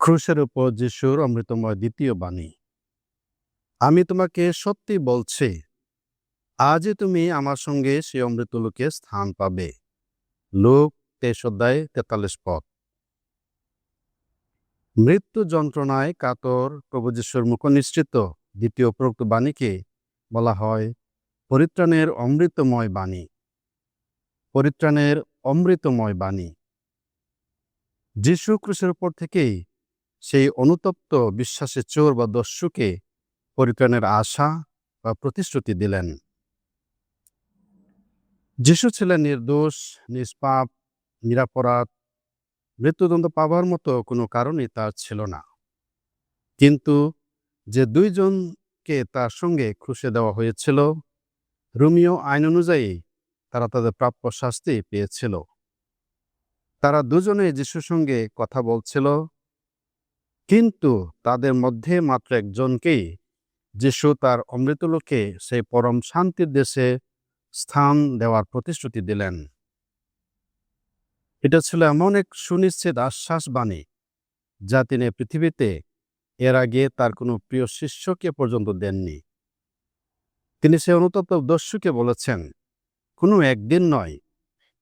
ক্রুশের উপর যিশুর অমৃতময় দ্বিতীয় বাণী। আমি তোমাকে সত্যি বলছি, আজই তুমি আমার সঙ্গে সেই অমৃতলোকে স্থান পাবে। লূক 23:43 পদ। মৃত্যু যন্ত্রণায় কাতর প্রভু যিশুর মুখনিসৃত দ্বিতীয় উপরোক্ত বাণীকে বলা হয় পরিত্রাণের অমৃতময় বাণী। পরিত্রাণের অমৃতময় বাণী। যিশু ক্রুশের উপর থেকেই সেই অনুতপ্ত বিশ্বাসী চোর বা দস্যুকে পরিত্রাণের আশা বা প্রতিশ্রুতি দিলেন। যিশু ছিলেন নির্দোষ, নিষ্পাপ, নিরপরাধ। মৃত্যুদণ্ড পাবার মতো কোনো কারণই তার ছিল না। কিন্তু যে দুইজনকে তার সঙ্গে ক্রুশে দেওয়া হয়েছিল, রোমীয় আইন অনুযায়ী তারা তাদের প্রাপ্য শাস্তি পেয়েছিল। তারা দুজনে যিশুর সঙ্গে কথা বলছিল, কিন্তু তাদের মধ্যে মাত্র একজনকেই যিশু তার অমৃতলোকে সেই পরম শান্তির দেশে স্থান দেওয়ার প্রতিশ্রুতি দিলেন। এটা ছিল এমন এক সুনিশ্চিত আশ্বাস বাণী যা তিনি পৃথিবীতে এর আগে তার কোনো প্রিয় শিষ্যকে পর্যন্ত দেননি। তিনি সে অনুতপ্ত দস্যুকে বলেছেন, কোনো একদিন নয়,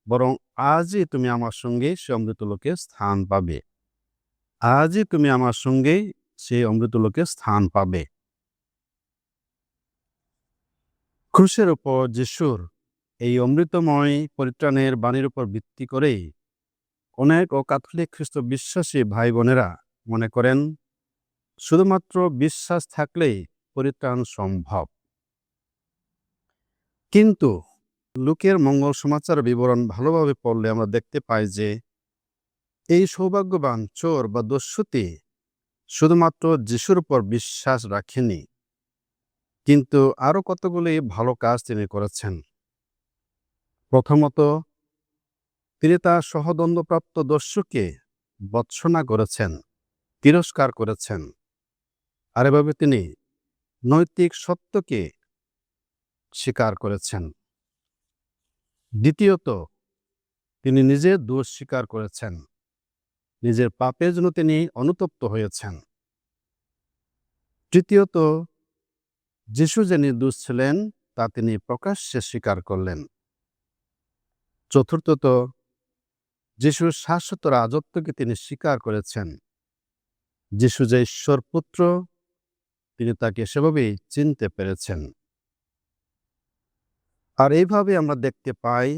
বরং আজই তুমি আমার সঙ্গে সে অমৃতলোকে স্থান পাবে। আজই তুমি আমার সঙ্গে সেই অমৃতলোকে স্থান পাবে। ক্রুশের উপর যিশুর এই অমৃতময় পরিত্রাণের বাণীর উপর ভিত্তি করেই অনেক ক্যাথলিক খ্রিস্ট বিশ্বাসী ভাই বোনেরা মনে করেন শুধুমাত্র বিশ্বাস থাকলেই পরিত্রাণ সম্ভব। কিন্তু লুকের মঙ্গল সমাচার বিবরণ ভালোভাবে পড়লে আমরা দেখতে পাই যে এই সৌভাগ্যবান চোর বা দস্যুতি শুধুমাত্র যিশুর উপর বিশ্বাস রাখেনি, কিন্তু আরো কতগুলি ভালো কাজ তিনি করেছেন। প্রথমত, তিনি তার সহদণ্ডপ্রাপ্ত দস্যুকে ভর্ৎসনা করেছেন, তিরস্কার করেছেন। আর এভাবে তিনি নৈতিক সত্যকে স্বীকার করেছেন। দ্বিতীয়ত, তিনি নিজের দোষ স্বীকার করেছেন। নিজের পাপের জন্য তিনি অনুতপ্ত হয়েছেন। তৃতীয়ত, যিশু যে নির্দোষ ছিলেন তা তিনি প্রকাশ্যে স্বীকার করলেন। চতুর্থত, যিশুর শাশ্বত রাজত্বকে তিনি স্বীকার করেছেন। যিশু যে ঈশ্বর পুত্র, তিনি তাকে সেভাবেই চিনতে পেরেছেন। আর এইভাবে আমরা দেখতে পাই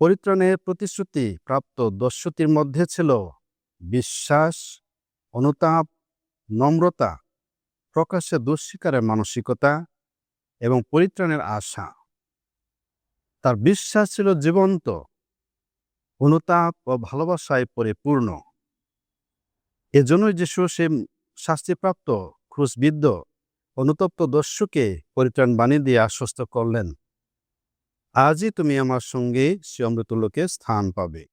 পরিত্রাণের প্রতিশ্রুতি প্রাপ্ত দস্যুতির মধ্যে ছিল বিশ্বাস, অনুতাপ, নম্রতা, প্রকাশ্যে দোষ স্বীকারের মানসিকতা এবং পরিত্রাণের আশা। তার বিশ্বাস ছিল জীবন্ত, অনুতাপ ও ভালোবাসায় পরিপূর্ণ। এজন্যই যিশু সে শাস্তিপ্রাপ্ত ক্রুশবিদ্ধ অনুতপ্ত দস্যুকে পরিত্রাণ বাণী দিয়ে আশ্বস্ত করলেন, আজই তুমি আমার সঙ্গে সে অমৃতলোকে স্থান পাবে।